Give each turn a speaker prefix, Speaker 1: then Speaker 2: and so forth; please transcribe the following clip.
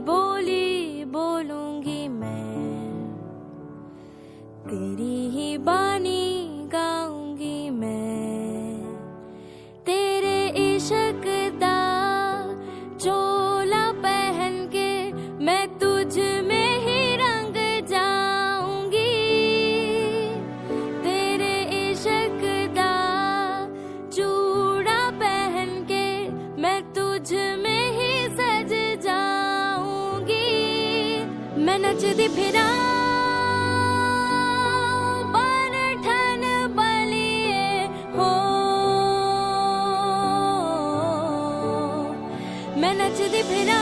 Speaker 1: बोली बोलूंगी मैं, तेरी ही बानी गाऊंगी मैं। तेरे इश्क दा चोला पहन के मैं तुझ में ही रंग जाऊंगी। तेरे इश्क दा चूड़ा पहन के मैं तुझ में ही सज जाऊंगी। मैं नचदी फिरा बन ठन बलिए हो, मैं नचदी फिरा